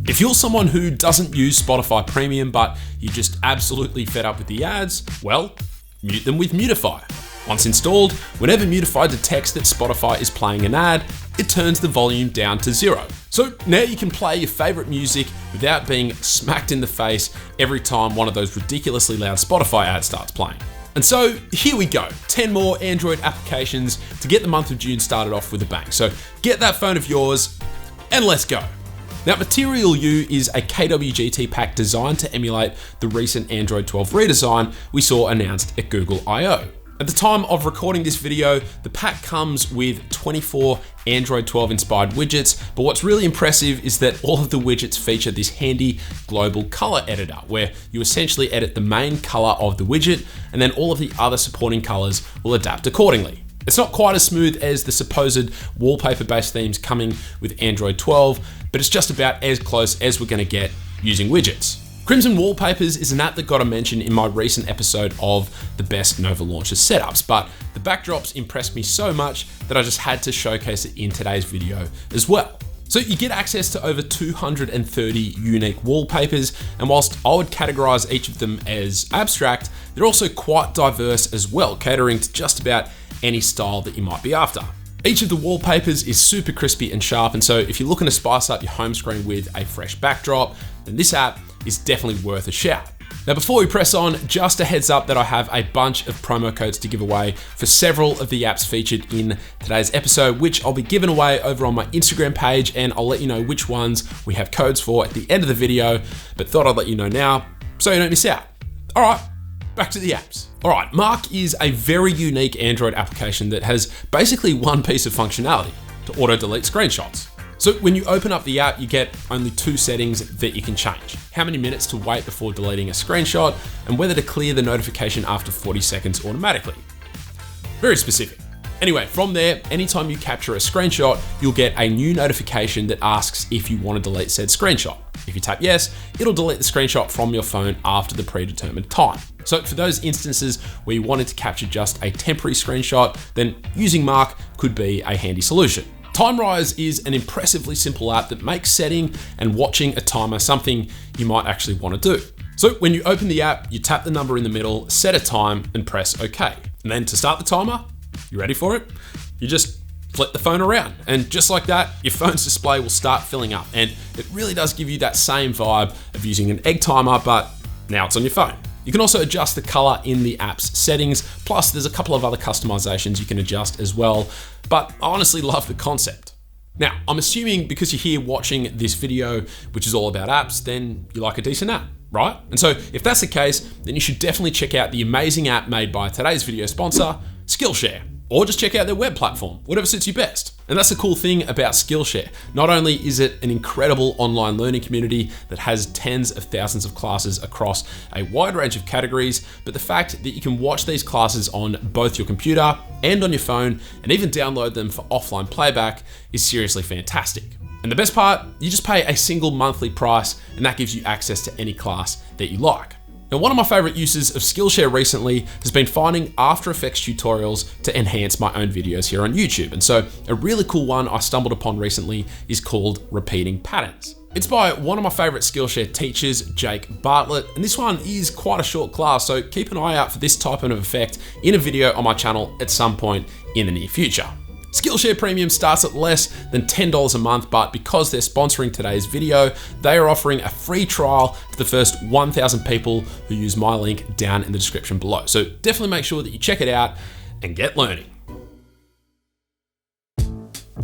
If you're someone who doesn't use Spotify Premium, but you're just absolutely fed up with the ads, well, mute them with Mutify. Once installed, whenever Mutify detects that Spotify is playing an ad, it turns the volume down to 0. So now you can play your favorite music without being smacked in the face every time one of those ridiculously loud Spotify ads starts playing. And so here we go, 10 more Android applications to get the month of June started off with a bang. So get that phone of yours and let's go. Now, Material U is a KWGT pack designed to emulate the recent Android 12 redesign we saw announced at Google I/O. At the time of recording this video, the pack comes with 24 Android 12 inspired widgets, but what's really impressive is that all of the widgets feature this handy global color editor, where you essentially edit the main color of the widget, and then all of the other supporting colors will adapt accordingly. It's not quite as smooth as the supposed wallpaper-based themes coming with Android 12, but it's just about as close as we're gonna get using widgets. Crimson Wallpapers is an app that got a mention in my recent episode of the best Nova launcher setups, but the backdrops impressed me so much that I just had to showcase it in today's video as well. So you get access to over 230 unique wallpapers, and whilst I would categorize each of them as abstract, they're also quite diverse as well, catering to just about any style that you might be after. Each of the wallpapers is super crispy and sharp, and so if you're looking to spice up your home screen with a fresh backdrop, then this app is definitely worth a shout. Now, before we press on, just a heads up that I have a bunch of promo codes to give away for several of the apps featured in today's episode, which I'll be giving away over on my Instagram page, and I'll let you know which ones we have codes for at the end of the video, but thought I'd let you know now so you don't miss out. All right, back to the apps. All right, Mark is a very unique Android application that has basically one piece of functionality: to auto-delete screenshots. So when you open up the app, you get only 2 settings that you can change: how many minutes to wait before deleting a screenshot, and whether to clear the notification after 40 seconds automatically. Very specific. Anyway, from there, anytime you capture a screenshot, you'll get a new notification that asks if you want to delete said screenshot. If you tap yes, it'll delete the screenshot from your phone after the predetermined time. So for those instances where you wanted to capture just a temporary screenshot, then using Mark could be a handy solution. TimeRise is an impressively simple app that makes setting and watching a timer something you might actually want to do. So when you open the app, you tap the number in the middle, set a time, and press OK. And then to start the timer, you ready for it? You just flip the phone around, and just like that, your phone's display will start filling up. And it really does give you that same vibe of using an egg timer, but now it's on your phone. You can also adjust the color in the app's settings, plus there's a couple of other customizations you can adjust as well, but I honestly love the concept. Now, I'm assuming because you're here watching this video, which is all about apps, then you like a decent app, right? And so if that's the case, then you should definitely check out the amazing app made by today's video sponsor, Skillshare. Or just check out their web platform, whatever suits you best. And that's the cool thing about Skillshare. Not only is it an incredible online learning community that has tens of thousands of classes across a wide range of categories, but the fact that you can watch these classes on both your computer and on your phone, and even download them for offline playback, is seriously fantastic. And the best part, you just pay a single monthly price, and that gives you access to any class that you like. Now, one of my favorite uses of Skillshare recently has been finding After Effects tutorials to enhance my own videos here on YouTube. And so a really cool one I stumbled upon recently is called Repeating Patterns. It's by one of my favorite Skillshare teachers, Jake Bartlett, and this one is quite a short class, so keep an eye out for this type of effect in a video on my channel at some point in the near future. Skillshare Premium starts at less than $10 a month, but because they're sponsoring today's video, they are offering a free trial to the first 1,000 people who use my link down in the description below. So definitely make sure that you check it out and get learning.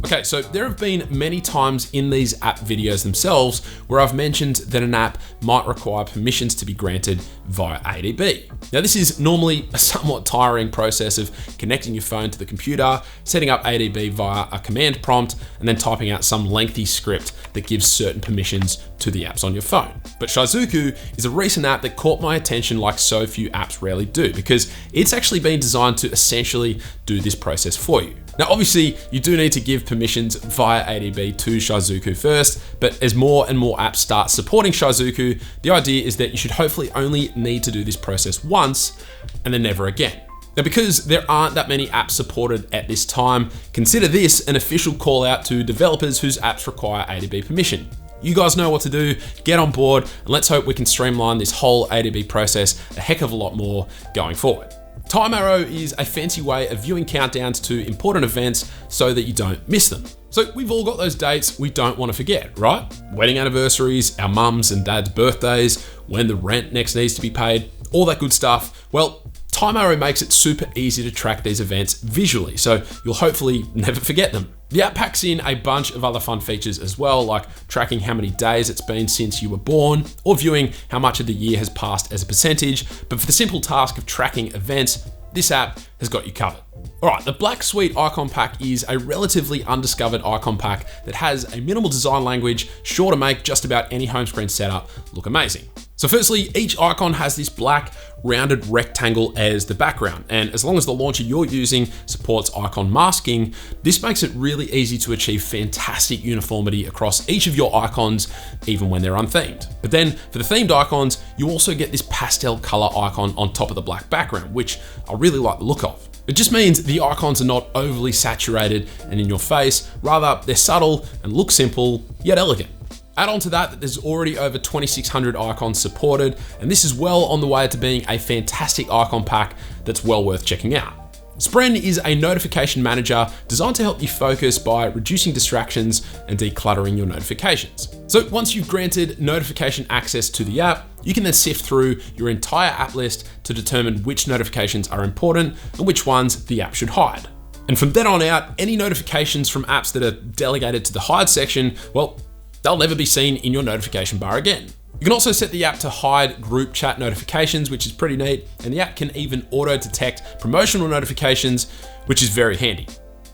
Okay, so there have been many times in these app videos themselves where I've mentioned that an app might require permissions to be granted via ADB. Now, this is normally a somewhat tiring process of connecting your phone to the computer, setting up ADB via a command prompt, and then typing out some lengthy script that gives certain permissions to the apps on your phone. But Shizuku is a recent app that caught my attention like so few apps rarely do, because it's actually been designed to essentially do this process for you. Now, obviously, you do need to give permissions via ADB to Shizuku first, but as more and more apps start supporting Shizuku, the idea is that you should hopefully only need to do this process once and then never again. Now, because there aren't that many apps supported at this time, consider this an official call out to developers whose apps require ADB permission. You guys know what to do, get on board, and let's hope we can streamline this whole A to B process a heck of a lot more going forward. Time Arrow is a fancy way of viewing countdowns to important events so that you don't miss them. So we've all got those dates we don't want to forget, right? Wedding anniversaries, our mums and dads' birthdays, when the rent next needs to be paid, all that good stuff. Well, Time Arrow makes it super easy to track these events visually, so you'll hopefully never forget them. The app packs in a bunch of other fun features as well, like tracking how many days it's been since you were born, or viewing how much of the year has passed as a percentage. But for the simple task of tracking events, this app has got you covered. All right, the Black Suite icon pack is a relatively undiscovered icon pack that has a minimal design language, sure to make just about any home screen setup look amazing. So firstly, each icon has this black rounded rectangle as the background, and as long as the launcher you're using supports icon masking, this makes it really easy to achieve fantastic uniformity across each of your icons, even when they're unthemed. But then for the themed icons, you also get this pastel color icon on top of the black background, which I really like the look of. It just means the icons are not overly saturated and in your face, rather they're subtle and look simple, yet elegant. Add on to that there's already over 2,600 icons supported, and this is well on the way to being a fantastic icon pack that's well worth checking out. Spren is a notification manager designed to help you focus by reducing distractions and decluttering your notifications. So once you've granted notification access to the app, you can then sift through your entire app list to determine which notifications are important and which ones the app should hide. And from then on out, any notifications from apps that are delegated to the hide section, well, they'll never be seen in your notification bar again. You can also set the app to hide group chat notifications, which is pretty neat, and the app can even auto-detect promotional notifications, which is very handy.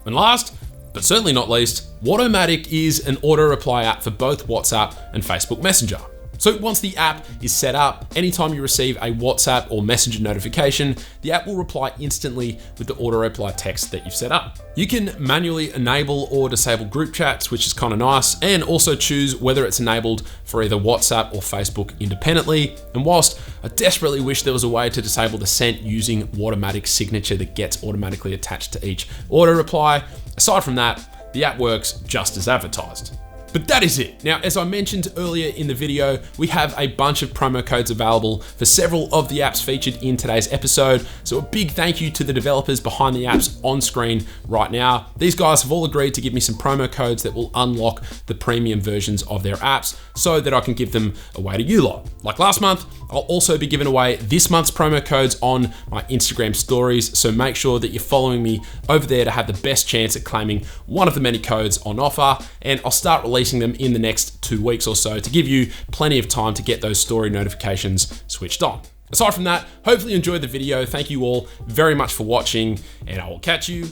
And last, but certainly not least, Watomatic is an auto-reply app for both WhatsApp and Facebook Messenger. So once the app is set up, anytime you receive a WhatsApp or Messenger notification, the app will reply instantly with the auto-reply text that you've set up. You can manually enable or disable group chats, which is kind of nice, and also choose whether it's enabled for either WhatsApp or Facebook independently. And whilst I desperately wish there was a way to disable the sent using Watomatic's signature that gets automatically attached to each auto-reply, aside from that, the app works just as advertised. But that is it. Now, as I mentioned earlier in the video, we have a bunch of promo codes available for several of the apps featured in today's episode. So a big thank you to the developers behind the apps on screen right now. These guys have all agreed to give me some promo codes that will unlock the premium versions of their apps so that I can give them away to you lot. Like last month, I'll also be giving away this month's promo codes on my Instagram stories. So make sure that you're following me over there to have the best chance at claiming one of the many codes on offer. And I'll start releasing them in the next 2 weeks or so to give you plenty of time to get those story notifications switched on. Aside from that, hopefully you enjoyed the video. Thank you all very much for watching, and I will catch you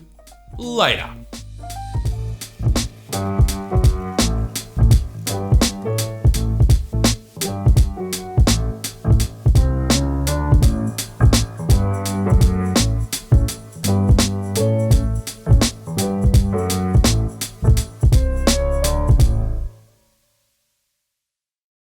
later.